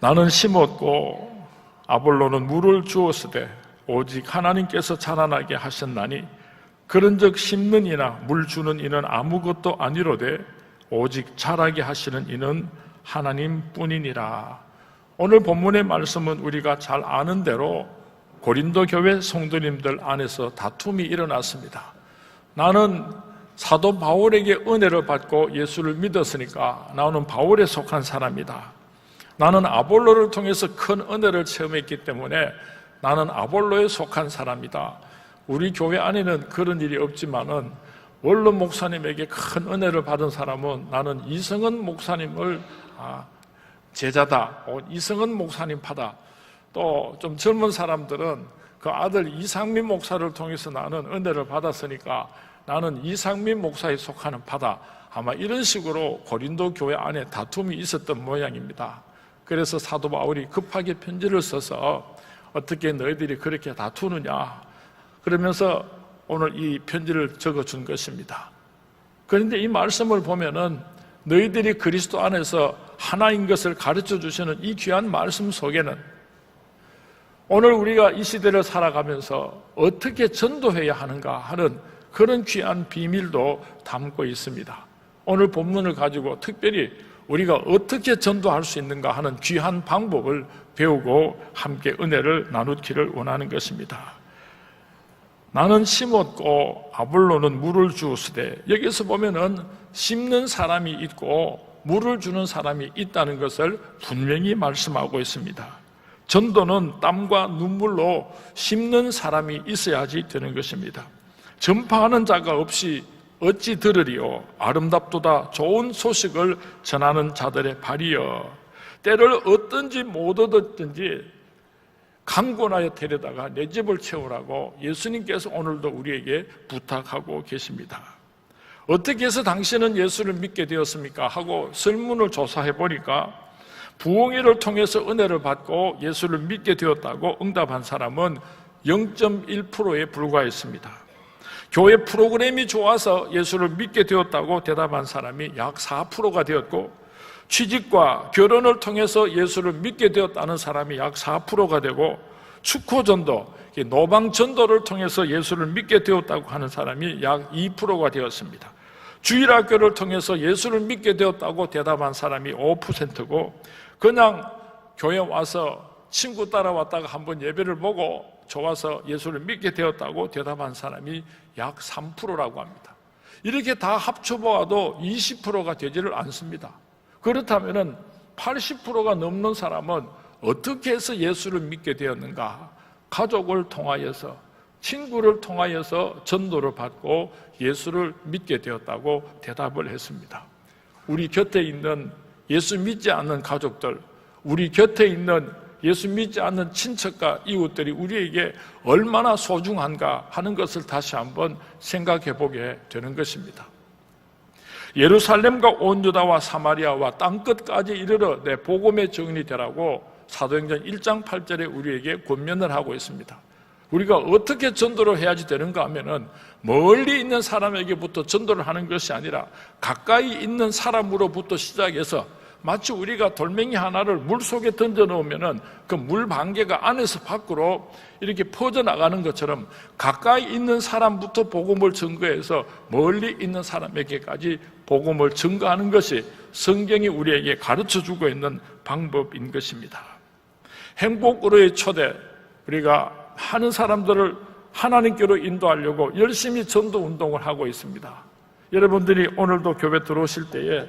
나는 심었고 아볼로는 물을 주었으되 오직 하나님께서 자라나게 하셨나니 그런즉 심는 이나 물 주는 이는 아무것도 아니로되 오직 자라게 하시는 이는 하나님뿐이니라. 오늘 본문의 말씀은 우리가 잘 아는 대로 고린도 교회 성도님들 안에서 다툼이 일어났습니다. 나는 사도 바울에게 은혜를 받고 예수를 믿었으니까 나는 바울에 속한 사람이다. 나는 아볼로를 통해서 큰 은혜를 체험했기 때문에 나는 아볼로에 속한 사람이다. 우리 교회 안에는 그런 일이 없지만은 원로 목사님에게 큰 은혜를 받은 사람은 나는 이성은 목사님을 제자다, 이성은 목사님 파다. 또 좀 젊은 사람들은 그 아들 이상민 목사를 통해서 나는 은혜를 받았으니까 나는 이상민 목사에 속하는 파다. 아마 이런 식으로 고린도 교회 안에 다툼이 있었던 모양입니다. 그래서 사도 바울이 급하게 편지를 써서 어떻게 너희들이 그렇게 다투느냐 그러면서 오늘 이 편지를 적어준 것입니다. 그런데 이 말씀을 보면은 너희들이 그리스도 안에서 하나인 것을 가르쳐 주시는 이 귀한 말씀 속에는 오늘 우리가 이 시대를 살아가면서 어떻게 전도해야 하는가 하는 그런 귀한 비밀도 담고 있습니다. 오늘 본문을 가지고 특별히 우리가 어떻게 전도할 수 있는가 하는 귀한 방법을 배우고 함께 은혜를 나누기를 원하는 것입니다. 나는 심었고 아볼로는 물을 주었으되, 여기서 보면은 심는 사람이 있고 물을 주는 사람이 있다는 것을 분명히 말씀하고 있습니다. 전도는 땀과 눈물로 심는 사람이 있어야지 되는 것입니다. 전파하는 자가 없이 어찌 들으리요? 아름답도다 좋은 소식을 전하는 자들의 발이여. 때를 얻든지 못 얻었든지 강권하여 데려다가 내 집을 채우라고 예수님께서 오늘도 우리에게 부탁하고 계십니다. 어떻게 해서 당신은 예수를 믿게 되었습니까? 하고 설문을 조사해 보니까 부흥회를 통해서 은혜를 받고 예수를 믿게 되었다고 응답한 사람은 0.1%에 불과했습니다. 교회 프로그램이 좋아서 예수를 믿게 되었다고 대답한 사람이 약 4%가 되었고, 취직과 결혼을 통해서 예수를 믿게 되었다는 사람이 약 4%가 되고, 축호전도, 노방전도를 통해서 예수를 믿게 되었다고 하는 사람이 약 2%가 되었습니다. 주일학교를 통해서 예수를 믿게 되었다고 대답한 사람이 5%고, 그냥 교회 와서 친구 따라왔다가 한번 예배를 보고 좋아서 예수를 믿게 되었다고 대답한 사람이 약 3%라고 합니다. 이렇게 다 합쳐보아도 20%가 되지를 않습니다. 그렇다면 80%가 넘는 사람은 어떻게 해서 예수를 믿게 되었는가? 가족을 통하여서, 친구를 통하여서 전도를 받고 예수를 믿게 되었다고 대답을 했습니다. 우리 곁에 있는 예수 믿지 않는 가족들, 우리 곁에 있는 예수 믿지 않는 친척과 이웃들이 우리에게 얼마나 소중한가 하는 것을 다시 한번 생각해 보게 되는 것입니다. 예루살렘과 온 유다와 사마리아와 땅끝까지 이르러 내 복음의 증인이 되라고 사도행전 1장 8절에 우리에게 권면을 하고 있습니다. 우리가 어떻게 전도를 해야지 되는가 하면은 멀리 있는 사람에게부터 전도를 하는 것이 아니라 가까이 있는 사람으로부터 시작해서 마치 우리가 돌멩이 하나를 물속에 던져 놓으면은 그 물 반개가 안에서 밖으로 이렇게 퍼져나가는 것처럼 가까이 있는 사람부터 복음을 증거해서 멀리 있는 사람에게까지 복음을 증거하는 것이 성경이 우리에게 가르쳐주고 있는 방법인 것입니다. 행복으로의 초대, 우리가 많은 사람들을 하나님께로 인도하려고 열심히 전도 운동을 하고 있습니다. 여러분들이 오늘도 교회 들어오실 때에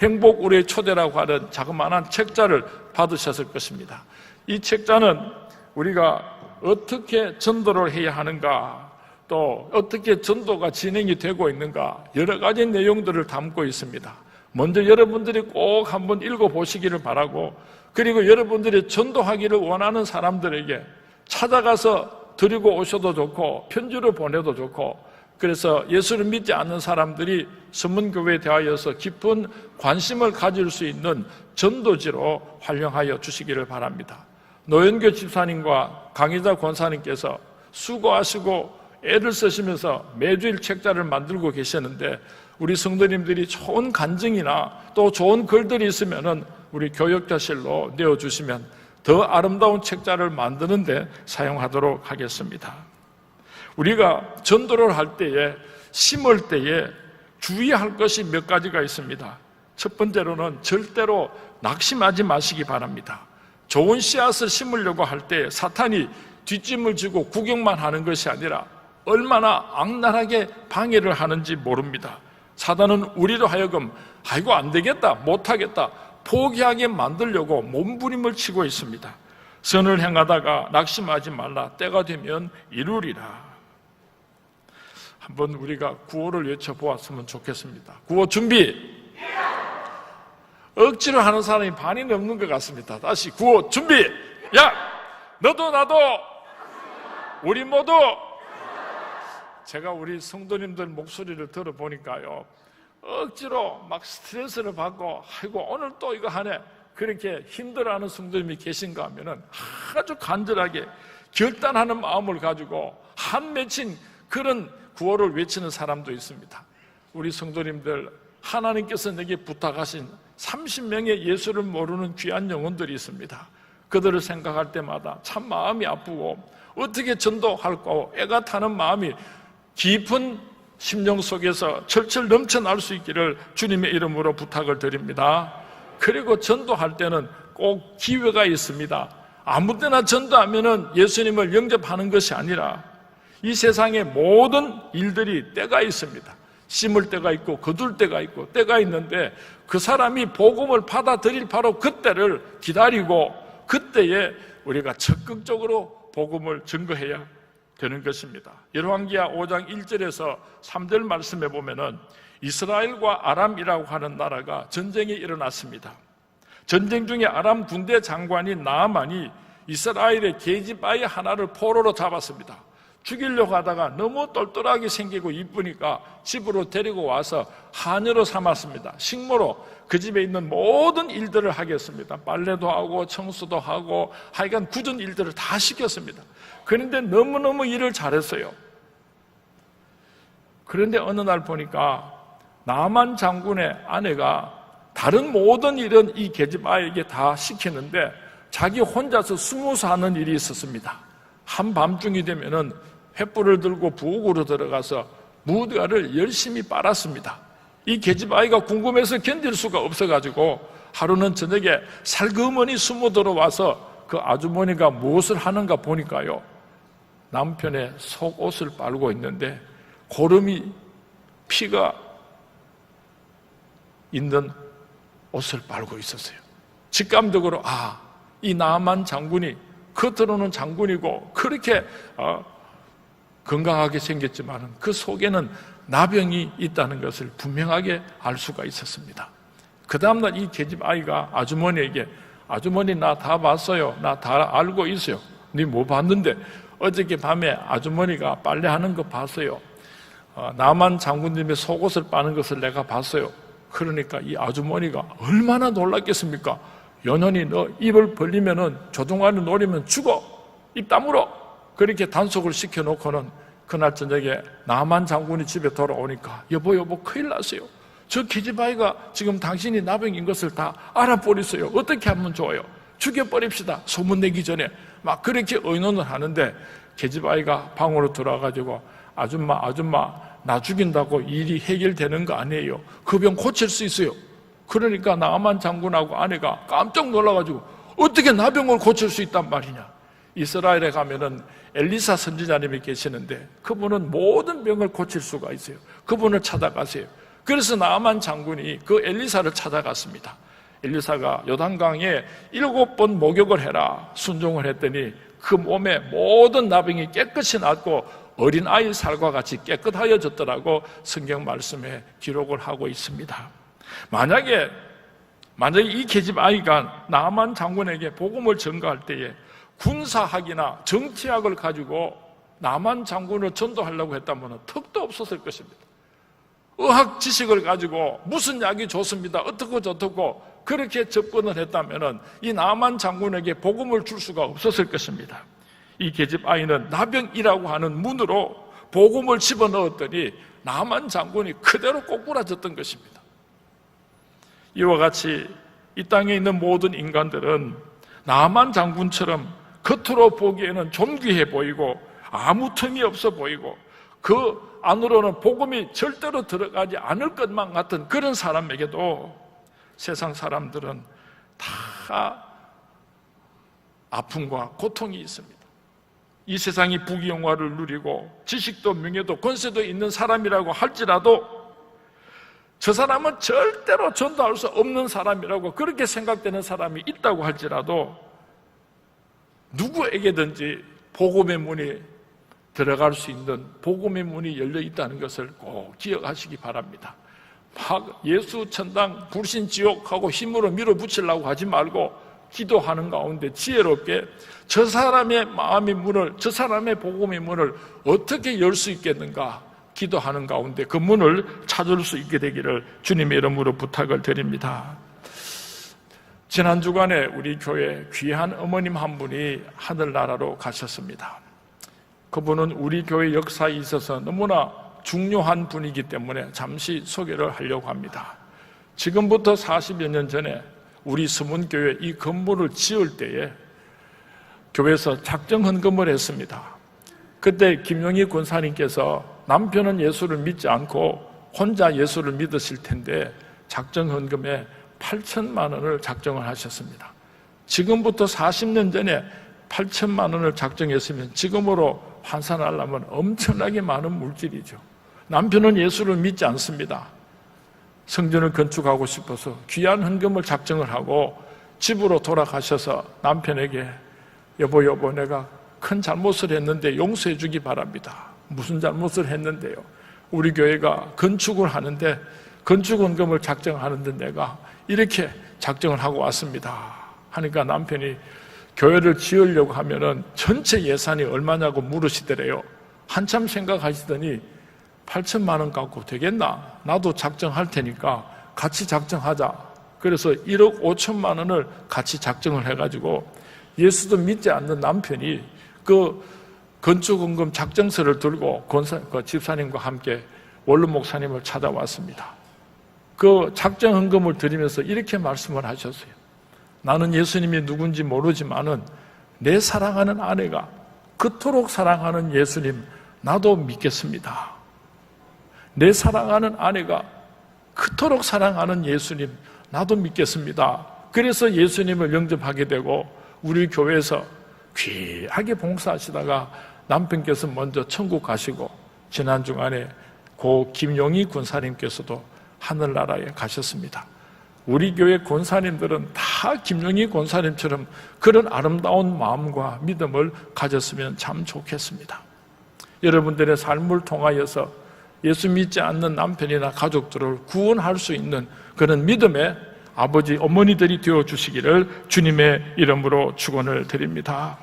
행복 우리의 초대라고 하는 자그마한 책자를 받으셨을 것입니다. 이 책자는 우리가 어떻게 전도를 해야 하는가, 또 어떻게 전도가 진행이 되고 있는가, 여러 가지 내용들을 담고 있습니다. 먼저 여러분들이 꼭 한번 읽어보시기를 바라고, 그리고 여러분들이 전도하기를 원하는 사람들에게 찾아가서 드리고 오셔도 좋고 편지로 보내도 좋고, 그래서 예수를 믿지 않는 사람들이 서문교회에 대하여서 깊은 관심을 가질 수 있는 전도지로 활용하여 주시기를 바랍니다. 노현교 집사님과 강희자 권사님께서 수고하시고 애를 쓰시면서 매주일 책자를 만들고 계시는데, 우리 성도님들이 좋은 간증이나 또 좋은 글들이 있으면은 우리 교역자실로 내어주시면 더 아름다운 책자를 만드는 데 사용하도록 하겠습니다. 우리가 전도를 할 때에, 심을 때에 주의할 것이 몇 가지가 있습니다. 첫 번째로는 절대로 낙심하지 마시기 바랍니다. 좋은 씨앗을 심으려고 할 때 사탄이 뒷짐을 지고 구경만 하는 것이 아니라 얼마나 악랄하게 방해를 하는지 모릅니다. 사단은 우리로 하여금 아이고 안 되겠다, 못하겠다, 포기하게 만들려고 몸부림을 치고 있습니다. 선을 행하다가 낙심하지 말라. 때가 되면 이루리라. 한번 우리가 구호를 외쳐보았으면 좋겠습니다. 구호 준비! 억지로 하는 사람이 반이 넘는 것 같습니다. 다시 구호 준비! 야! 너도 나도 우리 모두. 제가 우리 성도님들 목소리를 들어보니까요, 억지로 막 스트레스를 받고 아이고 오늘 또 이거 하네, 그렇게 힘들어하는 성도님이 계신가 하면은 아주 간절하게 결단하는 마음을 가지고 한 맺힌 그런 구호를 외치는 사람도 있습니다. 우리 성도님들, 하나님께서 내게 부탁하신 30명의 예수를 모르는 귀한 영혼들이 있습니다. 그들을 생각할 때마다 참 마음이 아프고 어떻게 전도할까 애가 타는 마음이 깊은 심령 속에서 철철 넘쳐날 수 있기를 주님의 이름으로 부탁을 드립니다. 그리고 전도할 때는 꼭 기회가 있습니다. 아무 때나 전도하면은 예수님을 영접하는 것이 아니라 이 세상의 모든 일들이 때가 있습니다. 심을 때가 있고 거둘 때가 있고 때가 있는데 그 사람이 복음을 받아들일 바로 그때를 기다리고 그때에 우리가 적극적으로 복음을 증거해야 되는 것입니다. 열왕기하 5장 1절에서 3절 말씀에 보면은 이스라엘과 아람이라고 하는 나라가 전쟁이 일어났습니다. 전쟁 중에 아람 군대 장관인 나아만이 이스라엘의 계집아이 하나를 포로로 잡았습니다. 죽이려고 하다가 너무 똘똘하게 생기고 이쁘니까 집으로 데리고 와서 하녀로 삼았습니다. 식모로 그 집에 있는 모든 일들을 하겠습니다. 빨래도 하고 청소도 하고 하여간 굳은 일들을 다 시켰습니다. 그런데 너무너무 일을 잘했어요. 그런데 어느 날 보니까 나만 장군의 아내가 다른 모든 일은 이 계집아이에게 다 시키는데 자기 혼자서 스무스 하는 일이 있었습니다. 한밤중이 되면은 횃불을 들고 부엌으로 들어가서 무화과를 열심히 빨았습니다. 이 계집아이가 궁금해서 견딜 수가 없어가지고 하루는 저녁에 살그머니 숨어 들어와서 그 아주머니가 무엇을 하는가 보니까요, 남편의 속옷을 빨고 있는데 고름이 피가 있는 옷을 빨고 있었어요. 직감적으로 이 나만 장군이 겉으로는 장군이고 그렇게 건강하게 생겼지만 그 속에는 나병이 있다는 것을 분명하게 알 수가 있었습니다. 그 다음날 이 계집아이가 아주머니에게 아주머니 나 다 봤어요. 나 다 알고 있어요. 네 뭐 봤는데? 어저께 밤에 아주머니가 빨래하는 거 봤어요. 나만 장군님의 속옷을 빠는 것을 내가 봤어요. 그러니까 이 아주머니가 얼마나 놀랐겠습니까? 연연히 너 입을 벌리면은 조종아리 노리면 죽어. 입 다물어. 그렇게 단속을 시켜놓고는 그날 저녁에 나만 장군이 집에 돌아오니까 여보 큰일 났어요. 저 계집아이가 지금 당신이 나병인 것을 다 알아버렸어요. 어떻게 하면 좋아요? 죽여버립시다. 소문내기 전에 막 그렇게 의논을 하는데 계집아이가 방으로 들어와가지고 아줌마 나 죽인다고 일이 해결되는 거 아니에요. 그 병 고칠 수 있어요. 그러니까 나만 장군하고 아내가 깜짝 놀라가지고 어떻게 나병을 고칠 수 있단 말이냐. 이스라엘에 가면은 엘리사 선지자님이 계시는데 그분은 모든 병을 고칠 수가 있어요. 그분을 찾아가세요. 그래서 나만 장군이 그 엘리사를 찾아갔습니다. 엘리사가 요단강에 7번 목욕을 해라 순종을 했더니 그 몸에 모든 나병이 깨끗이 낫고 어린아이 살과 같이 깨끗하여졌더라고 성경 말씀에 기록을 하고 있습니다. 만약에 이 계집아이가 나만 장군에게 복음을 전가할 때에 군사학이나 정치학을 가지고 나만 장군을 전도하려고 했다면 턱도 없었을 것입니다. 의학 지식을 가지고 무슨 약이 좋습니다. 어떻고 저떻고 그렇게 접근을 했다면 이 나만 장군에게 복음을 줄 수가 없었을 것입니다. 이 계집아이는 나병이라고 하는 문으로 복음을 집어넣었더니 나만 장군이 그대로 꼬꾸라졌던 것입니다. 이와 같이 이 땅에 있는 모든 인간들은 나만 장군처럼 겉으로 보기에는 존귀해 보이고 아무 틈이 없어 보이고 그 안으로는 복음이 절대로 들어가지 않을 것만 같은 그런 사람에게도 세상 사람들은 다 아픔과 고통이 있습니다. 이 세상이 부귀영화를 누리고 지식도 명예도 권세도 있는 사람이라고 할지라도 저 사람은 절대로 전도할 수 없는 사람이라고 그렇게 생각되는 사람이 있다고 할지라도 누구에게든지 복음의 문이 들어갈 수 있는 복음의 문이 열려 있다는 것을 꼭 기억하시기 바랍니다. 막 예수 천당 불신 지옥하고 힘으로 밀어붙이려고 하지 말고 기도하는 가운데 지혜롭게 저 사람의 마음의 문을, 저 사람의 복음의 문을 어떻게 열 수 있겠는가 기도하는 가운데 그 문을 찾을 수 있게 되기를 주님의 이름으로 부탁을 드립니다. 지난 주간에 우리 교회 귀한 어머님 한 분이 하늘나라로 가셨습니다. 그분은 우리 교회 역사에 있어서 너무나 중요한 분이기 때문에 잠시 소개를 하려고 합니다. 지금부터 40여 년 전에 우리 서문교회 이 건물을 지을 때에 교회에서 작정 헌금을 했습니다. 그때 김용희 권사님께서 남편은 예수를 믿지 않고 혼자 예수를 믿으실 텐데 작정 헌금에 8천만 원을 작정을 하셨습니다. 지금부터 40년 전에 8천만 원을 작정했으면 지금으로 환산하려면 엄청나게 많은 물질이죠. 남편은 예수를 믿지 않습니다. 성전을 건축하고 싶어서 귀한 헌금을 작정을 하고 집으로 돌아가셔서 남편에게 여보 내가 큰 잘못을 했는데 용서해 주기 바랍니다. 무슨 잘못을 했는데요? 우리 교회가 건축을 하는데 건축 헌금을 작정하는데 내가 이렇게 작정을 하고 왔습니다 하니까 남편이 교회를 지으려고 하면은 전체 예산이 얼마냐고 물으시더래요. 한참 생각하시더니 8천만 원 갖고 되겠나? 나도 작정할 테니까 같이 작정하자. 그래서 1억 5천만 원을 같이 작정을 해가지고 예수도 믿지 않는 남편이 그 건축헌금 작정서를 들고 그 집사님과 함께 원로 목사님을 찾아왔습니다. 그 작정헌금을 드리면서 이렇게 말씀을 하셨어요. 나는 예수님이 누군지 모르지만은 내 사랑하는 아내가 그토록 사랑하는 예수님 나도 믿겠습니다. 내 사랑하는 아내가 그토록 사랑하는 예수님 나도 믿겠습니다. 그래서 예수님을 영접하게 되고 우리 교회에서 귀하게 봉사하시다가 남편께서 먼저 천국 가시고 지난 주간에 고 김용희 권사님께서도 하늘나라에 가셨습니다. 우리 교회 권사님들은 다 김용희 권사님처럼 그런 아름다운 마음과 믿음을 가졌으면 참 좋겠습니다. 여러분들의 삶을 통하여서 예수 믿지 않는 남편이나 가족들을 구원할 수 있는 그런 믿음의 아버지, 어머니들이 되어주시기를 주님의 이름으로 축원을 드립니다.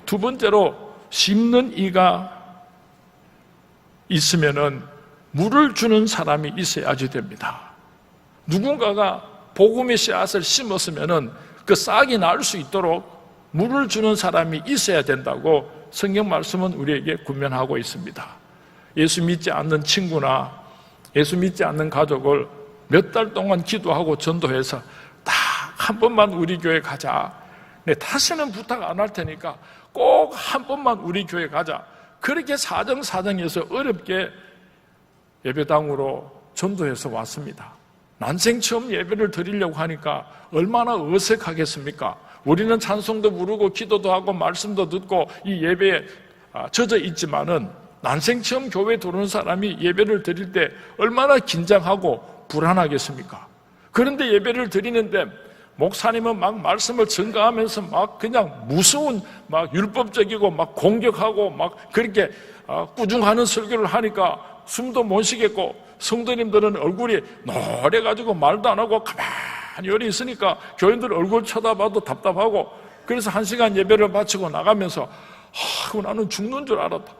두 번째로 심는 이가 있으면은 물을 주는 사람이 있어야지 됩니다. 누군가가 복음의 씨앗을 심었으면은 그 싹이 날 수 있도록 물을 주는 사람이 있어야 된다고 성경 말씀은 우리에게 권면하고 있습니다. 예수 믿지 않는 친구나 예수 믿지 않는 가족을 몇 달 동안 기도하고 전도해서 딱 한 번만 우리 교회 가자. 네, 다시는 부탁 안 할 테니까 꼭 한 번만 우리 교회 가자. 그렇게 사정사정해서 어렵게 예배당으로 전도해서 왔습니다. 난생 처음 예배를 드리려고 하니까 얼마나 어색하겠습니까? 우리는 찬송도 부르고 기도도 하고 말씀도 듣고 이 예배에 젖어 있지만은 난생 처음 교회에 들어오는 사람이 예배를 드릴 때 얼마나 긴장하고 불안하겠습니까? 그런데 예배를 드리는데 목사님은 막 말씀을 증가하면서 막 그냥 무서운 막 율법적이고 막 공격하고 막 그렇게 꾸중하는 설교를 하니까 숨도 못 쉬겠고 성도님들은 얼굴이 노래가지고 말도 안 하고 가만히 열이 있으니까 교인들 얼굴 쳐다봐도 답답하고 그래서 1시간 예배를 마치고 나가면서 나는 죽는 줄 알았다.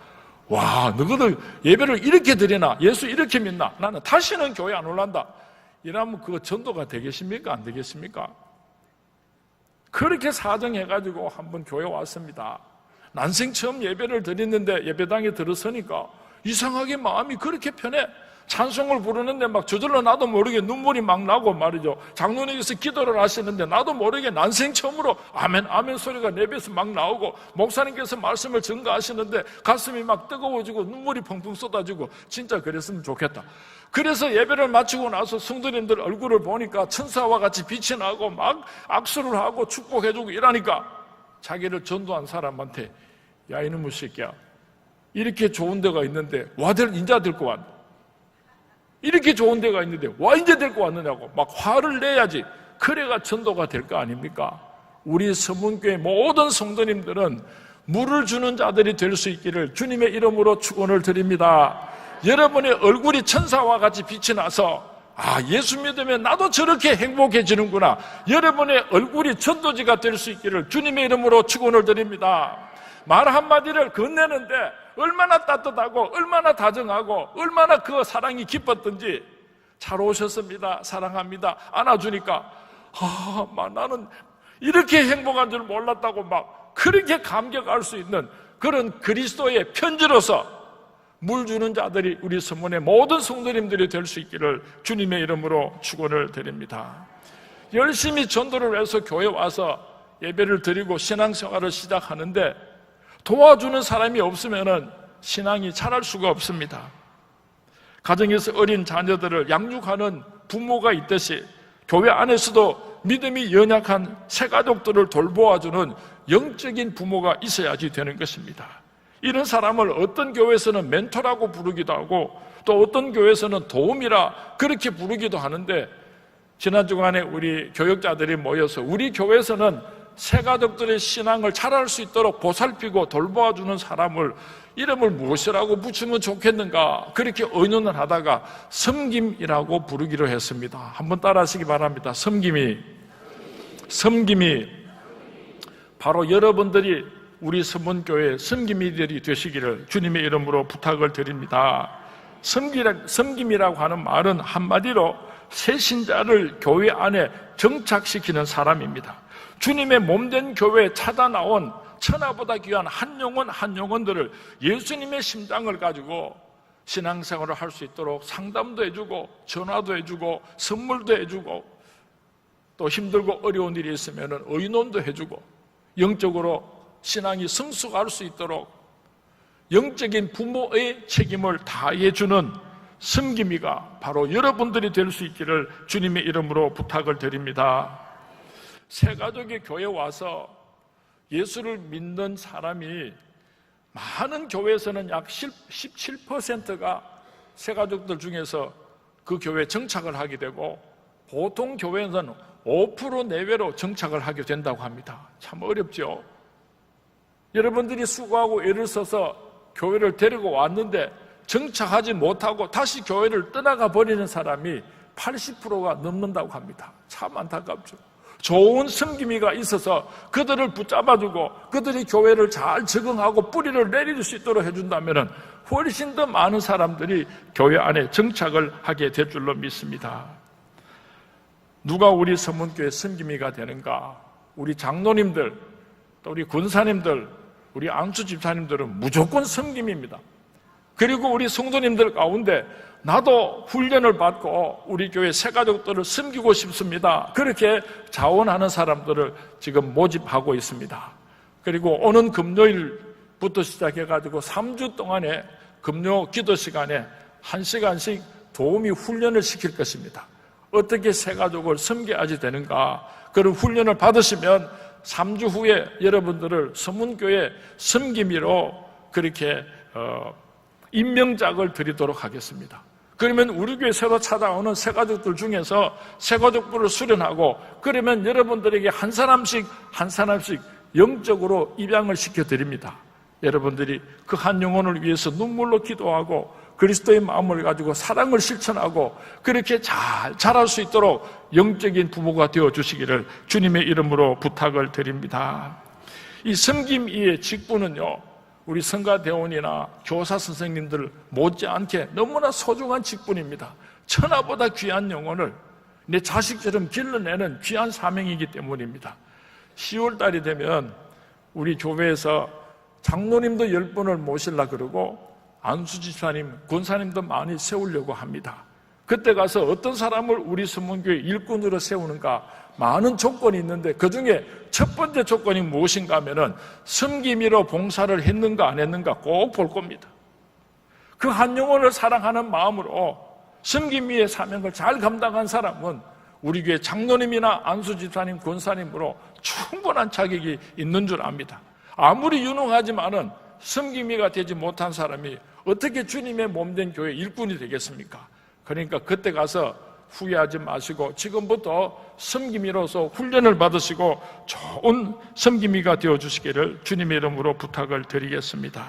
와, 너희들 예배를 이렇게 드리나? 예수 이렇게 믿나? 나는 다시는 교회 안 올란다. 이러면 그거 전도가 되겠습니까? 안 되겠습니까? 그렇게 사정해가지고 한번 교회 왔습니다. 난생 처음 예배를 드렸는데 예배당에 들어서니까 이상하게 마음이 그렇게 편해. 찬송을 부르는데 막 저절로 나도 모르게 눈물이 막 나고 말이죠. 장로님께서 기도를 하시는데 나도 모르게 난생 처음으로 아멘 아멘 소리가 내 입에서 막 나오고, 목사님께서 말씀을 증거하시는데 가슴이 막 뜨거워지고 눈물이 펑펑 쏟아지고, 진짜 그랬으면 좋겠다. 그래서 예배를 마치고 나서 성도님들 얼굴을 보니까 천사와 같이 빛이 나고 막 악수를 하고 축복해주고 이러니까 자기를 전도한 사람한테, 야 이놈의 새끼야, 이렇게 좋은 데가 있는데 와들 인자 데리고 왔, 이렇게 좋은 데가 있는데 와 이제 데리고 왔느냐고 막 화를 내야지 그래가 전도가 될 거 아닙니까? 우리 서문교회 모든 성도님들은 물을 주는 자들이 될 수 있기를 주님의 이름으로 축원을 드립니다. 여러분의 얼굴이 천사와 같이 빛이 나서 예수 믿으면 나도 저렇게 행복해지는구나, 여러분의 얼굴이 전도지가 될 수 있기를 주님의 이름으로 축원을 드립니다. 말 한마디를 건네는데 얼마나 따뜻하고 얼마나 다정하고 얼마나 그 사랑이 기뻤던지, 잘 오셨습니다, 사랑합니다 안아주니까 나는 이렇게 행복한 줄 몰랐다고 막 그렇게 감격할 수 있는 그런 그리스도의 편지로서 물 주는 자들이 우리 서문의 모든 성도님들이 될 수 있기를 주님의 이름으로 축원을 드립니다. 열심히 전도를 해서 교회 와서 예배를 드리고 신앙생활을 시작하는데 도와주는 사람이 없으면 신앙이 자랄 수가 없습니다. 가정에서 어린 자녀들을 양육하는 부모가 있듯이 교회 안에서도 믿음이 연약한 새가족들을 돌보아주는 영적인 부모가 있어야지 되는 것입니다. 이런 사람을 어떤 교회에서는 멘토라고 부르기도 하고 또 어떤 교회에서는 도움이라 그렇게 부르기도 하는데, 지난 주간에 우리 교역자들이 모여서 우리 교회에서는 새가족들의 신앙을 자랄 수 있도록 보살피고 돌보아주는 사람을 이름을 무엇이라고 붙이면 좋겠는가 그렇게 의논을 하다가 섬김이라고 부르기로 했습니다. 한번 따라하시기 바랍니다. 섬김이 바로 여러분들이 우리 서문교회 섬김이들이 되시기를 주님의 이름으로 부탁을 드립니다. 섬김이라고 하는 말은 한마디로 새 신자를 교회 안에 정착시키는 사람입니다. 주님의 몸된 교회에 찾아 나온 천하보다 귀한 한 영혼들을 예수님의 심장을 가지고 신앙생활을 할 수 있도록 상담도 해주고 전화도 해주고 선물도 해주고 또 힘들고 어려운 일이 있으면 의논도 해주고 영적으로 신앙이 성숙할 수 있도록 영적인 부모의 책임을 다해주는 섬김이가 바로 여러분들이 될 수 있기를 주님의 이름으로 부탁을 드립니다. 새가족이 교회에 와서 예수를 믿는 사람이 많은 교회에서는 약 17%가 새가족들 중에서 그 교회에 정착을 하게 되고, 보통 교회에서는 5% 내외로 정착을 하게 된다고 합니다. 참 어렵죠. 여러분들이 수고하고 애를 써서 교회를 데리고 왔는데 정착하지 못하고 다시 교회를 떠나가 버리는 사람이 80%가 넘는다고 합니다. 참 안타깝죠. 좋은 섬김이가 있어서 그들을 붙잡아주고 그들이 교회를 잘 적응하고 뿌리를 내릴 수 있도록 해준다면 훨씬 더 많은 사람들이 교회 안에 정착을 하게 될 줄로 믿습니다. 누가 우리 서문교회 섬김이가 되는가? 우리 장로님들, 또 우리 군사님들, 우리 안수 집사님들은 무조건 섬김입니다. 그리고 우리 성도님들 가운데 나도 훈련을 받고 우리 교회 새가족들을 섬기고 싶습니다, 그렇게 자원하는 사람들을 지금 모집하고 있습니다. 그리고 오는 금요일부터 시작해가지고 3주 동안에 금요 기도 시간에 1시간씩 도우미 훈련을 시킬 것입니다. 어떻게 새가족을 섬겨야지 되는가, 그런 훈련을 받으시면 3주 후에 여러분들을 서문교회 섬김이로 그렇게 임명장을 드리도록 하겠습니다. 그러면 우리 교회 새로 찾아오는 새가족들 중에서 새가족부를 수련하고, 그러면 여러분들에게 한 사람씩 영적으로 입양을 시켜드립니다. 여러분들이 그 한 영혼을 위해서 눈물로 기도하고 그리스도의 마음을 가지고 사랑을 실천하고 그렇게 잘 자랄 수 있도록 영적인 부모가 되어주시기를 주님의 이름으로 부탁을 드립니다. 이 섬김이의 직분은요, 우리 성가대원이나 교사 선생님들 못지않게 너무나 소중한 직분입니다. 천하보다 귀한 영혼을 내 자식처럼 길러내는 귀한 사명이기 때문입니다. 10월 달이 되면 우리 교회에서 장로님도 10분을 모시려고 그러고 안수지사님, 권사님도 많이 세우려고 합니다. 그때 가서 어떤 사람을 우리 선문교회 일꾼으로 세우는가 많은 조건이 있는데 그 중에 첫 번째 조건이 무엇인가 하면은 섬김이로 봉사를 했는가 안 했는가 꼭 볼 겁니다. 그 한 영혼을 사랑하는 마음으로 섬김위의 사명을 잘 감당한 사람은 우리 교회 장로님이나 안수지사님, 권사님으로 충분한 자격이 있는 줄 압니다. 아무리 유능하지만은 섬김이가 되지 못한 사람이 어떻게 주님의 몸된 교회 일꾼이 되겠습니까? 그러니까 그때 가서 후회하지 마시고 지금부터 섬김이로서 훈련을 받으시고 좋은 섬김이가 되어주시기를 주님의 이름으로 부탁을 드리겠습니다.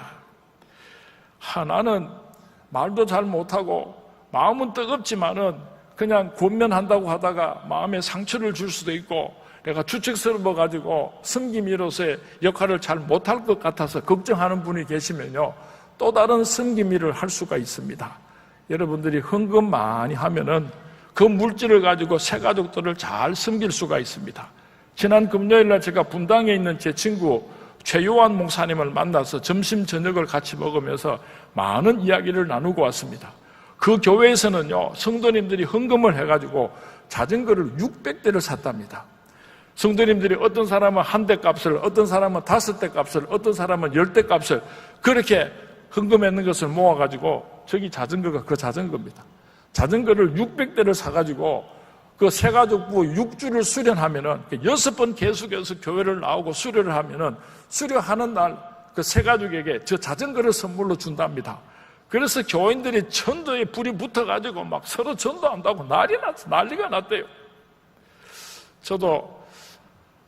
나는 말도 잘 못하고 마음은 뜨겁지만은 그냥 권면한다고 하다가 마음에 상처를 줄 수도 있고 내가 주책스러워가지고 섬김이로서의 역할을 잘 못할 것 같아서 걱정하는 분이 계시면요, 또 다른 섬김이를 할 수가 있습니다. 여러분들이 헌금 많이 하면은 그 물질을 가지고 새 가족들을 잘 섬길 수가 있습니다. 지난 금요일날 제가 분당에 있는 제 친구 최요한 목사님을 만나서 점심 저녁을 같이 먹으면서 많은 이야기를 나누고 왔습니다. 그 교회에서는요, 성도님들이 헌금을 해가지고 자전거를 600대를 샀답니다. 성도님들이 어떤 사람은 한 대 값을, 어떤 사람은 5대 값을, 어떤 사람은 10대 값을 그렇게 헌금했는 것을 모아가지고 저기 자전거가 그 자전거입니다. 자전거를 600대를 사가지고 그 새가족부 6주를 수련하면은 6번 계속해서 교회를 나오고 수료를 하면은 수료하는 날 그 새가족에게 저 자전거를 선물로 준답니다. 그래서 교인들이 전도에 불이 붙어가지고 막 서로 전도한다고 난리가 났대요. 저도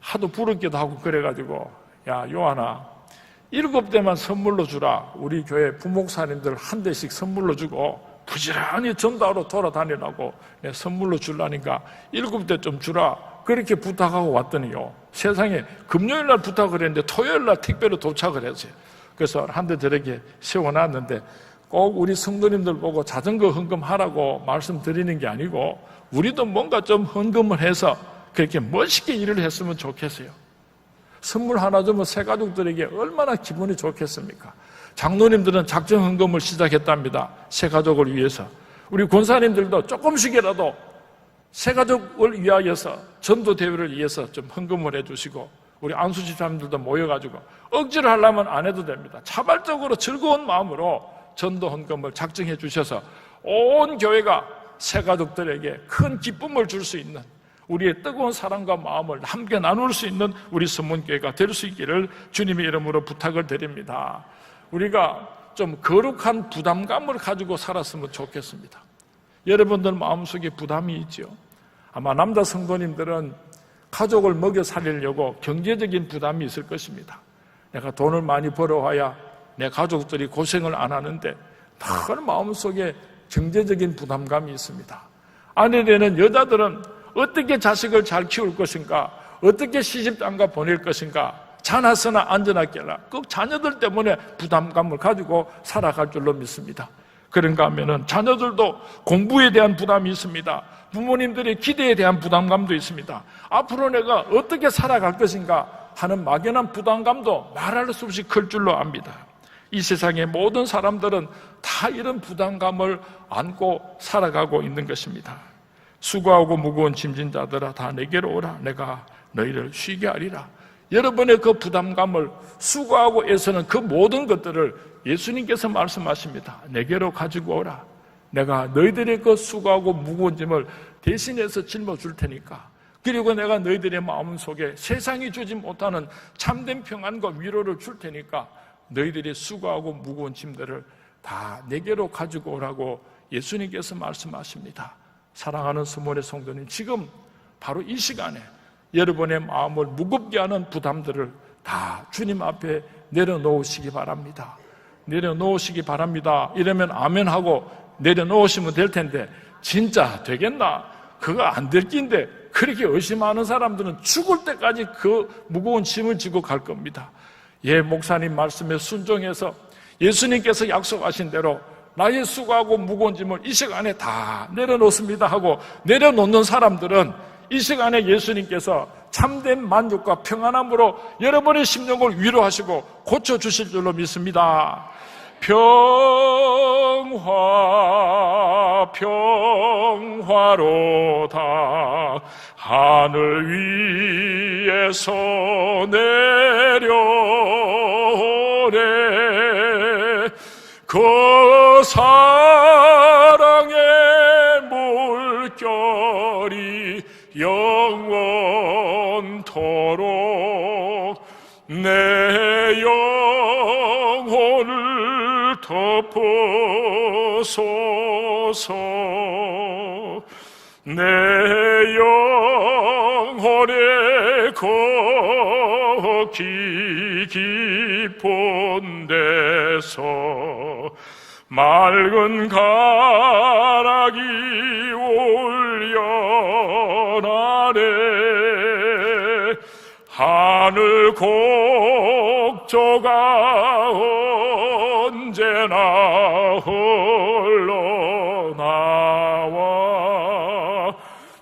하도 부럽기도 하고 그래가지고 야 요한아 7대만 선물로 주라. 우리 교회 부목사님들 한 대씩 선물로 주고 부지런히 전도하러 돌아다니라고 선물로 주려니까 7대 좀 주라. 그렇게 부탁하고 왔더니요, 세상에 금요일날 부탁을 했는데 토요일날 택배로 도착을 했어요. 그래서 한 대 저렇게 세워놨는데 꼭 우리 성도님들 보고 자전거 헌금하라고 말씀드리는 게 아니고 우리도 뭔가 좀 헌금을 해서 그렇게 멋있게 일을 했으면 좋겠어요. 선물 하나 주면 새 가족들에게 얼마나 기분이 좋겠습니까? 장로님들은 작정 헌금을 시작했답니다. 새 가족을 위해서. 우리 권사님들도 조금씩이라도 새 가족을 위하여서 전도 대회를 위해서 좀 헌금을 해주시고 우리 안수지사님들도 모여가지고 억지로 하려면 안 해도 됩니다. 자발적으로 즐거운 마음으로 전도 헌금을 작정해 주셔서 온 교회가 새 가족들에게 큰 기쁨을 줄 수 있는 우리의 뜨거운 사랑과 마음을 함께 나눌 수 있는 우리 선문교회가 될 수 있기를 주님의 이름으로 부탁을 드립니다. 우리가 좀 거룩한 부담감을 가지고 살았으면 좋겠습니다. 여러분들 마음속에 부담이 있죠. 아마 남자 성도님들은 가족을 먹여 살리려고 경제적인 부담이 있을 것입니다. 내가 돈을 많이 벌어와야 내 가족들이 고생을 안 하는데 큰 마음속에 경제적인 부담감이 있습니다. 아내 되는 여자들은 어떻게 자식을 잘 키울 것인가, 어떻게 시집장가 보낼 것인가, 자나서나 안전하게라 꼭 자녀들 때문에 부담감을 가지고 살아갈 줄로 믿습니다. 그런가 하면은 자녀들도 공부에 대한 부담이 있습니다. 부모님들의 기대에 대한 부담감도 있습니다. 앞으로 내가 어떻게 살아갈 것인가 하는 막연한 부담감도 말할 수 없이 클 줄로 압니다. 이 세상의 모든 사람들은 다 이런 부담감을 안고 살아가고 있는 것입니다. 수고하고 무거운 짐진 자들아 다 내게로 오라. 내가 너희를 쉬게 하리라. 여러분의 그 부담감을 수고하고 애쓰는 그 모든 것들을 예수님께서 말씀하십니다. 내게로 가지고 오라. 내가 너희들의 그 수고하고 무거운 짐을 대신해서 짊어줄 테니까. 그리고 내가 너희들의 마음속에 세상이 주지 못하는 참된 평안과 위로를 줄 테니까 너희들의 수고하고 무거운 짐들을 다 내게로 가지고 오라고 예수님께서 말씀하십니다. 사랑하는 스몰의 성도님, 지금 바로 이 시간에 여러분의 마음을 무겁게 하는 부담들을 다 주님 앞에 내려놓으시기 바랍니다. 내려놓으시기 바랍니다. 이러면 아멘 하고 내려놓으시면 될 텐데 진짜 되겠나? 그거 안 될 낀데 그렇게 의심하는 사람들은 죽을 때까지 그 무거운 짐을 지고 갈 겁니다. 예, 목사님 말씀에 순종해서 예수님께서 약속하신 대로 나의 수고하고 무거운 짐을 이 시간에 다 내려놓습니다 하고 내려놓는 사람들은 이 시간에 예수님께서 참된 만족과 평안함으로 여러분의 심령을 위로하시고 고쳐주실 줄로 믿습니다. 평화 평화로다. 하늘 위에서 내려오네. 그 사랑의 물결이 영원토록 내 영혼을 덮어소서. 내 영혼에 거기 깊은 데서 맑은 가락이 울려나네. 하늘 곡조가 언제나 흘러나와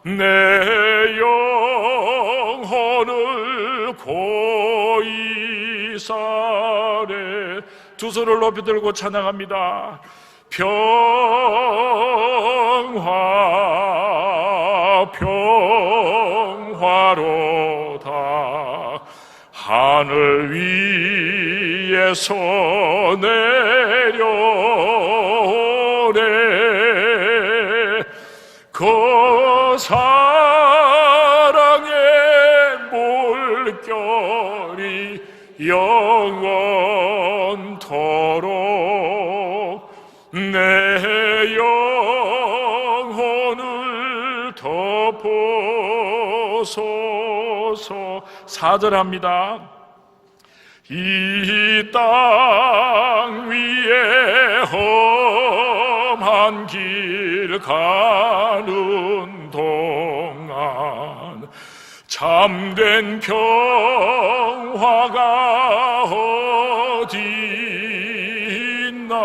내 영혼을 고이 사래. 두 손을 높이 들고 찬양합니다. 평화 평화로다. 하늘 위에서 내려오네. 그 사랑의 물결이 영원토록 내 영혼을 덮어소서. 4절합니다. 이 땅 위에 험한 길 가는 동안 참된 평화가 어디 있나.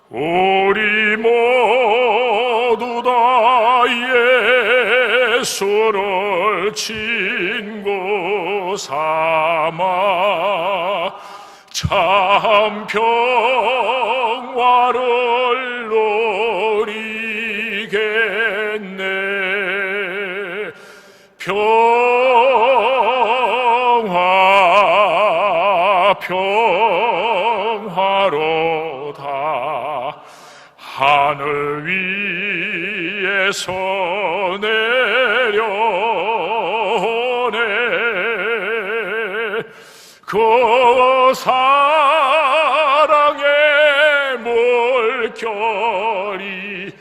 우리 모두 다 예수를 친구 삼아 참 평화를 누리겠네. 평화 평화로다. 하늘 위에서 내려오네. 그 사랑의 물결이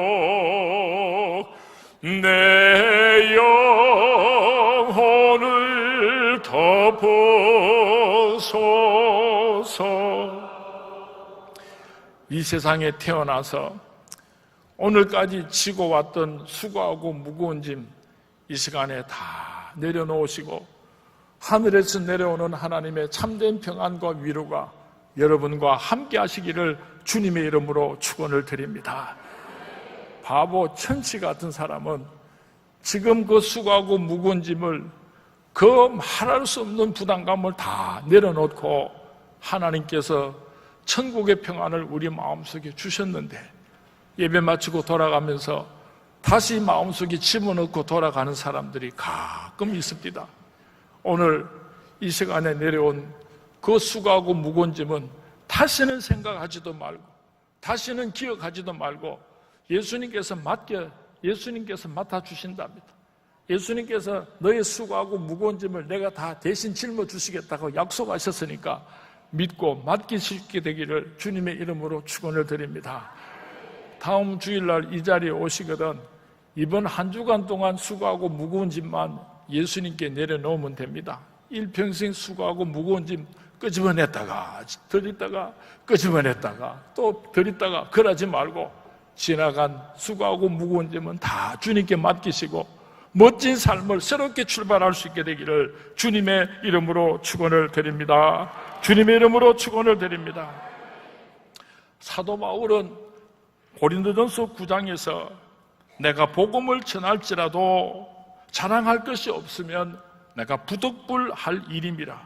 영원토록 내 영혼을 덮어소서. 이 세상에 태어나서 오늘까지 지고 왔던 수고하고 무거운 짐 이 시간에 다 내려놓으시고 하늘에서 내려오는 하나님의 참된 평안과 위로가 여러분과 함께 하시기를 주님의 이름으로 축원을 드립니다. 바보 천치 같은 사람은 지금 그 수고하고 무거운 짐을 그 말할 수 없는 부담감을 다 내려놓고 하나님께서 천국의 평안을 우리 마음속에 주셨는데 예배 마치고 돌아가면서 다시 마음속에 집어넣고 돌아가는 사람들이 가끔 있습니다. 오늘 이 시간에 내려온 그 수고하고 무거운 짐은 다시는 생각하지도 말고 다시는 기억하지도 말고 예수님께서 맡아주신답니다. 예수님께서 너의 수고하고 무거운 짐을 내가 다 대신 짊어주시겠다고 약속하셨으니까 믿고 맡길 수 있게 되기를 주님의 이름으로 축원을 드립니다. 다음 주일날 이 자리에 오시거든 이번 한 주간 동안 수고하고 무거운 짐만 예수님께 내려놓으면 됩니다. 일평생 수고하고 무거운 짐 끄집어냈다가 덜 있다가 끄집어냈다가 또 덜 있다가 그러지 말고 지나간 수고하고 무거운 짐은 다 주님께 맡기시고 멋진 삶을 새롭게 출발할 수 있게 되기를 주님의 이름으로 축원을 드립니다. 주님의 이름으로 축원을 드립니다. 사도 바울은 고린도전서 9장에서 내가 복음을 전할지라도 자랑할 것이 없으면 내가 부득불할 일임이라.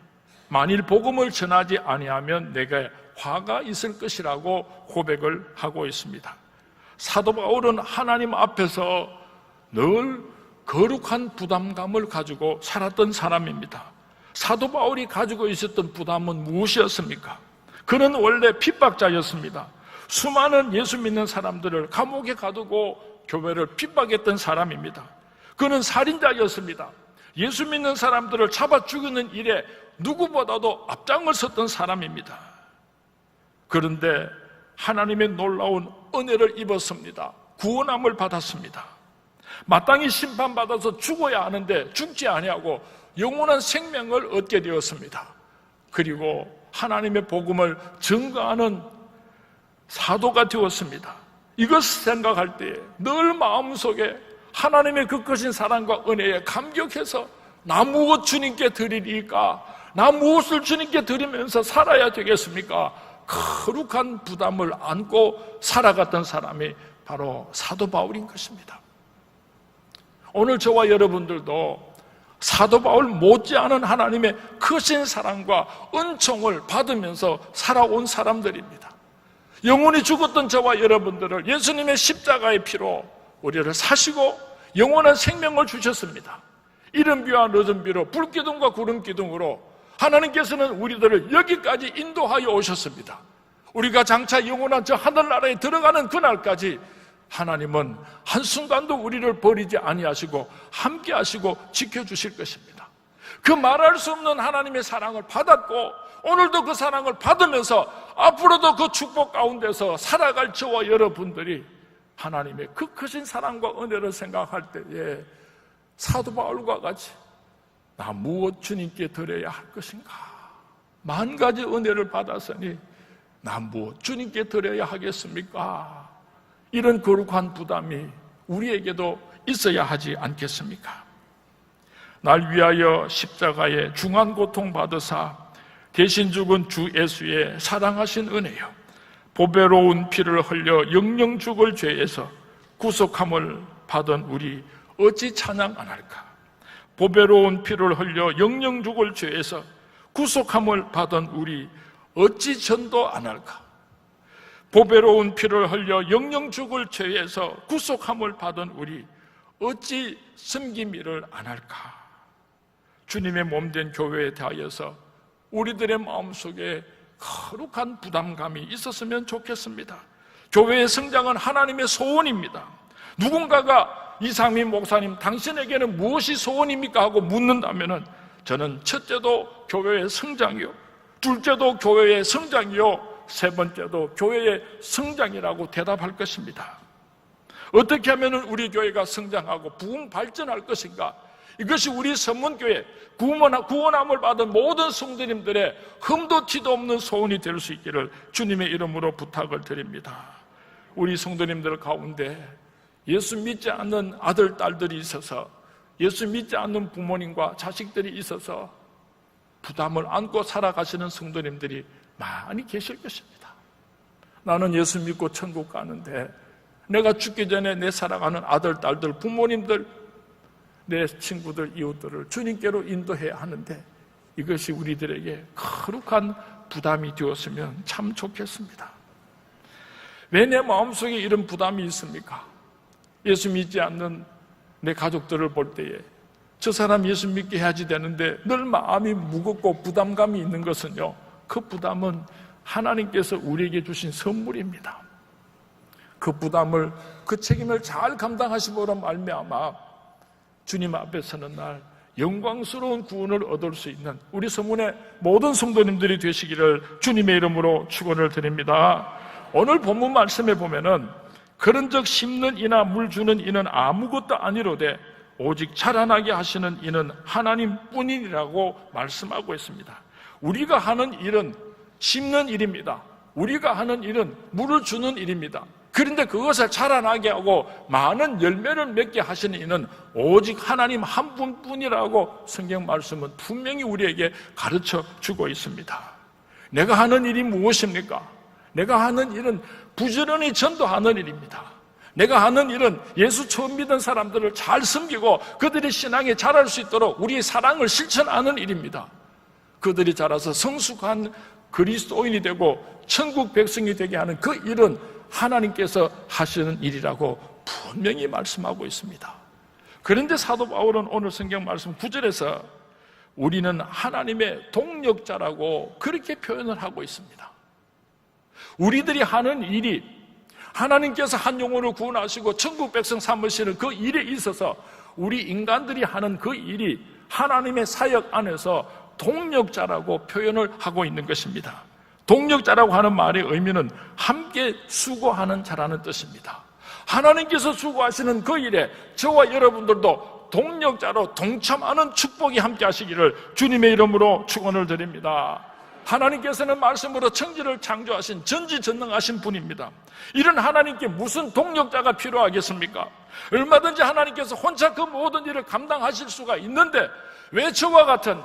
만일 복음을 전하지 아니하면 내게 화가 있을 것이라고 고백을 하고 있습니다. 사도 바울은 하나님 앞에서 늘 거룩한 부담감을 가지고 살았던 사람입니다. 사도 바울이 가지고 있었던 부담은 무엇이었습니까? 그는 원래 핍박자였습니다. 수많은 예수 믿는 사람들을 감옥에 가두고 교회를 핍박했던 사람입니다. 그는 살인자였습니다. 예수 믿는 사람들을 잡아 죽이는 일에 누구보다도 앞장을 섰던 사람입니다. 그런데 하나님의 놀라운 은혜를 입었습니다. 구원함을 받았습니다. 마땅히 심판받아서 죽어야 하는데 죽지 아니하고 영원한 생명을 얻게 되었습니다. 그리고 하나님의 복음을 증거하는 사도가 되었습니다. 이것을 생각할 때 늘 마음속에 하나님의 그 크신 사랑과 은혜에 감격해서 나 무엇 주님께 드리리까? 나 무엇을 주님께 드리면서 살아야 되겠습니까? 거룩한 부담을 안고 살아갔던 사람이 바로 사도 바울인 것입니다. 오늘 저와 여러분들도 사도 바울 못지않은 하나님의 크신 사랑과 은총을 받으면서 살아온 사람들입니다. 영원히 죽었던 저와 여러분들을 예수님의 십자가의 피로 우리를 사시고 영원한 생명을 주셨습니다. 이른 비와 늦은 비로 불기둥과 구름기둥으로 하나님께서는 우리들을 여기까지 인도하여 오셨습니다. 우리가 장차 영원한 저 하늘나라에 들어가는 그날까지 하나님은 한순간도 우리를 버리지 아니하시고 함께 하시고 지켜주실 것입니다. 그 말할 수 없는 하나님의 사랑을 받았고 오늘도 그 사랑을 받으면서 앞으로도 그 축복 가운데서 살아갈 저와 여러분들이 하나님의 그 크신 사랑과 은혜를 생각할 때에 사도 바울과 같이 나 무엇 주님께 드려야 할 것인가? 만 가지 은혜를 받았으니 나 무엇 주님께 드려야 하겠습니까? 이런 거룩한 부담이 우리에게도 있어야 하지 않겠습니까? 날 위하여 십자가에 중한 고통 받으사 대신 죽은 주 예수의 사랑하신 은혜요 보배로운 피를 흘려 영영 죽을 죄에서 구속함을 받은 우리 어찌 찬양 안 할까? 보배로운 피를 흘려 영영 죽을 죄에서 구속함을 받은 우리 어찌 전도 안 할까? 보배로운 피를 흘려 영영 죽을 죄에서 구속함을 받은 우리 어찌 섬김일을 안 할까? 주님의 몸된 교회에 대하여서 우리들의 마음속에 거룩한 부담감이 있었으면 좋겠습니다. 교회의 성장은 하나님의 소원입니다. 누군가가 이상민 목사님 당신에게는 무엇이 소원입니까? 하고 묻는다면 저는 첫째도 교회의 성장이요, 둘째도 교회의 성장이요, 세 번째도 교회의 성장이라고 대답할 것입니다. 어떻게 하면 우리 교회가 성장하고 부흥 발전할 것인가? 이것이 우리 선문교회 구원함을 받은 모든 성도님들의 흠도 티도 없는 소원이 될 수 있기를 주님의 이름으로 부탁을 드립니다. 우리 성도님들 가운데 예수 믿지 않는 아들, 딸들이 있어서 예수 믿지 않는 부모님과 자식들이 있어서 부담을 안고 살아가시는 성도님들이 많이 계실 것입니다. 나는 예수 믿고 천국 가는데 내가 죽기 전에 내 사랑하는 아들, 딸들, 부모님들, 내 친구들, 이웃들을 주님께로 인도해야 하는데 이것이 우리들에게 거룩한 부담이 되었으면 참 좋겠습니다. 왜 내 마음속에 이런 부담이 있습니까? 예수 믿지 않는 내 가족들을 볼 때에 저 사람 예수 믿게 해야지 되는데 늘 마음이 무겁고 부담감이 있는 것은요, 그 부담은 하나님께서 우리에게 주신 선물입니다. 그 부담을, 그 책임을 잘 감당하심으로 말미암아 주님 앞에 서는 날 영광스러운 구원을 얻을 수 있는 우리 서문의 모든 성도님들이 되시기를 주님의 이름으로 축원을 드립니다. 오늘 본문 말씀에 보면은 그런즉 심는 이나 물 주는 이는 아무것도 아니로되 오직 자라나게 하시는 이는 하나님뿐이라고 말씀하고 있습니다. 우리가 하는 일은 심는 일입니다. 우리가 하는 일은 물을 주는 일입니다. 그런데 그것을 자라나게 하고 많은 열매를 맺게 하시는 이는 오직 하나님 한 분뿐이라고 성경 말씀은 분명히 우리에게 가르쳐 주고 있습니다. 내가 하는 일이 무엇입니까? 내가 하는 일은 부지런히 전도하는 일입니다. 내가 하는 일은 예수 처음 믿은 사람들을 잘 섬기고 그들의 신앙에 자랄 수 있도록 우리의 사랑을 실천하는 일입니다. 그들이 자라서 성숙한 그리스도인이 되고 천국 백성이 되게 하는 그 일은 하나님께서 하시는 일이라고 분명히 말씀하고 있습니다. 그런데 사도 바울은 오늘 성경 말씀 9절에서 우리는 하나님의 동력자라고 그렇게 표현을 하고 있습니다. 우리들이 하는 일이 하나님께서 한 영혼을 구원하시고 천국 백성 삼으시는 그 일에 있어서 우리 인간들이 하는 그 일이 하나님의 사역 안에서 동력자라고 표현을 하고 있는 것입니다. 동력자라고 하는 말의 의미는 함께 수고하는 자라는 뜻입니다. 하나님께서 수고하시는 그 일에 저와 여러분들도 동력자로 동참하는 축복이 함께 하시기를 주님의 이름으로 축원을 드립니다. 하나님께서는 말씀으로 천지를 창조하신 전지전능하신 분입니다. 이런 하나님께 무슨 동력자가 필요하겠습니까? 얼마든지 하나님께서 혼자 그 모든 일을 감당하실 수가 있는데 왜 저와 같은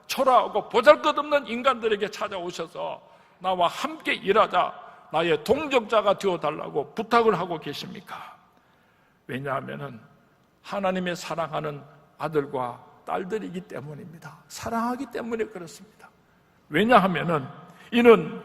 초라하고 보잘것없는 인간들에게 찾아오셔서 나와 함께 일하자, 나의 동력자가 되어달라고 부탁을 하고 계십니까? 왜냐하면 하나님의 사랑하는 아들과 딸들이기 때문입니다. 사랑하기 때문에 그렇습니다. 왜냐하면 이는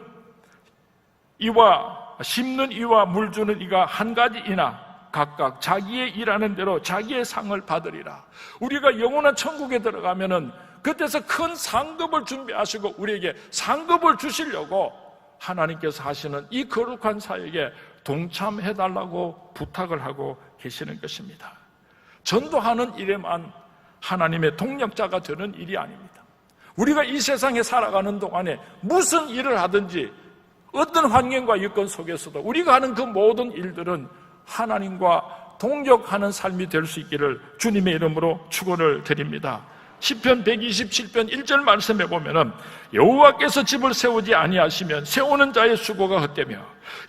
이와 심는 이와 물 주는 이가 한 가지 이나 각각 자기의 일하는 대로 자기의 상을 받으리라. 우리가 영원한 천국에 들어가면은 그때서 큰 상급을 준비하시고 우리에게 상급을 주시려고 하나님께서 하시는 이 거룩한 사역에 동참해달라고 부탁을 하고 계시는 것입니다. 전도하는 일에만 하나님의 동력자가 되는 일이 아닙니다. 우리가 이 세상에 살아가는 동안에 무슨 일을 하든지 어떤 환경과 여건 속에서도 우리가 하는 그 모든 일들은 하나님과 동력하는 삶이 될 수 있기를 주님의 이름으로 축원을 드립니다. 시편 127편 1절 말씀에 보면은 여호와께서 집을 세우지 아니하시면 세우는 자의 수고가 헛되며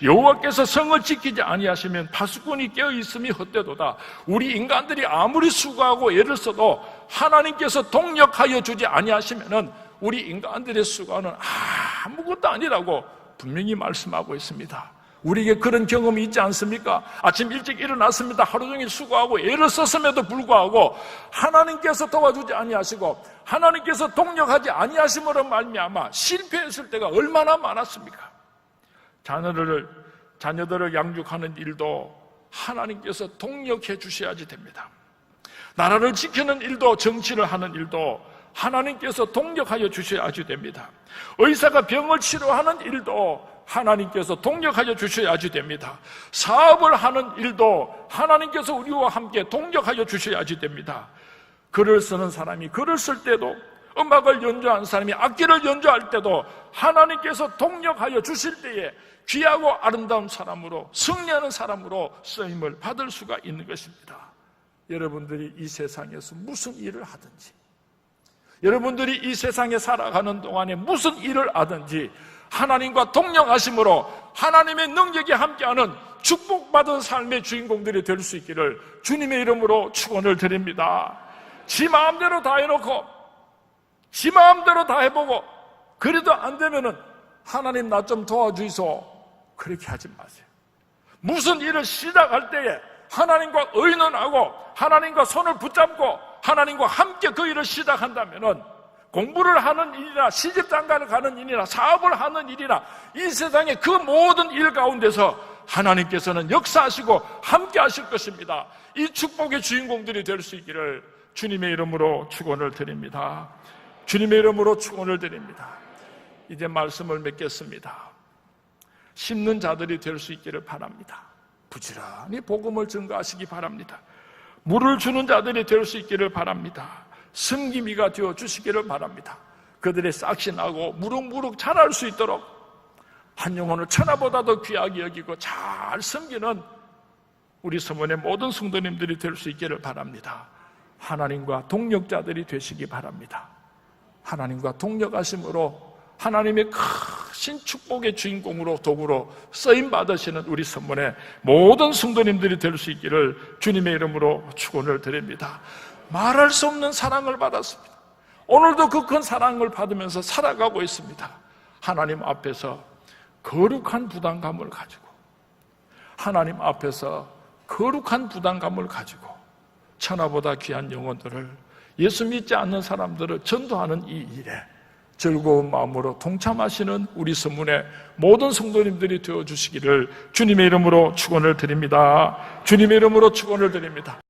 여호와께서 성을 지키지 아니하시면 파수꾼이 깨어있음이 헛되도다. 우리 인간들이 아무리 수고하고 애를 써도 하나님께서 동력하여 주지 아니하시면은 우리 인간들의 수고는 아무것도 아니라고 분명히 말씀하고 있습니다. 우리에게 그런 경험이 있지 않습니까? 아침 일찍 일어났습니다. 하루 종일 수고하고 애를 썼음에도 불구하고 하나님께서 도와주지 아니하시고 하나님께서 동력하지 아니하심으로 말미암아 실패했을 때가 얼마나 많았습니까? 자녀들을 양육하는 일도 하나님께서 동력해 주셔야지 됩니다. 나라를 지키는 일도, 정치를 하는 일도 하나님께서 동력하여 주셔야지 됩니다. 의사가 병을 치료하는 일도 하나님께서 동력하여 주셔야지 됩니다. 사업을 하는 일도 하나님께서 우리와 함께 동력하여 주셔야지 됩니다. 글을 쓰는 사람이 글을 쓸 때도, 음악을 연주하는 사람이 악기를 연주할 때도 하나님께서 동력하여 주실 때에 귀하고 아름다운 사람으로, 승리하는 사람으로 쓰임을 받을 수가 있는 것입니다. 여러분들이 이 세상에서 무슨 일을 하든지, 여러분들이 이 세상에 살아가는 동안에 무슨 일을 하든지 하나님과 동력하심으로 하나님의 능력이 함께하는 축복받은 삶의 주인공들이 될 수 있기를 주님의 이름으로 축원을 드립니다. 지 마음대로 다 해놓고 지 마음대로 다 해보고 그래도 안 되면은 하나님 나 좀 도와주이소, 그렇게 하지 마세요. 무슨 일을 시작할 때에 하나님과 의논하고 하나님과 손을 붙잡고 하나님과 함께 그 일을 시작한다면은 공부를 하는 일이나 시집장가를 가는 일이나 사업을 하는 일이나 이 세상의 그 모든 일 가운데서 하나님께서는 역사하시고 함께 하실 것입니다. 이 축복의 주인공들이 될 수 있기를 주님의 이름으로 축원을 드립니다. 주님의 이름으로 축원을 드립니다. 이제 말씀을 맺겠습니다. 심는 자들이 될 수 있기를 바랍니다. 부지런히 복음을 증거하시기 바랍니다. 물을 주는 자들이 될 수 있기를 바랍니다. 섬김이가 되어 주시기를 바랍니다. 그들의 싹이 나고 무럭무럭 자랄 수 있도록 한 영혼을 천하보다도 귀하게 여기고 잘 섬기는 우리 서문의 모든 성도님들이 될 수 있기를 바랍니다. 하나님과 동력자들이 되시기 바랍니다. 하나님과 동력하심으로 하나님의 크신 축복의 주인공으로 도구로 쓰임받으시는 우리 서문의 모든 성도님들이 될 수 있기를 주님의 이름으로 축원을 드립니다. 말할 수 없는 사랑을 받았습니다. 오늘도 그 큰 사랑을 받으면서 살아가고 있습니다. 하나님 앞에서 거룩한 부담감을 가지고 하나님 앞에서 거룩한 부담감을 가지고 천하보다 귀한 영혼들을, 예수 믿지 않는 사람들을 전도하는 이 일에 즐거운 마음으로 동참하시는 우리 서문의 모든 성도님들이 되어주시기를 주님의 이름으로 축원을 드립니다. 주님의 이름으로 축원을 드립니다.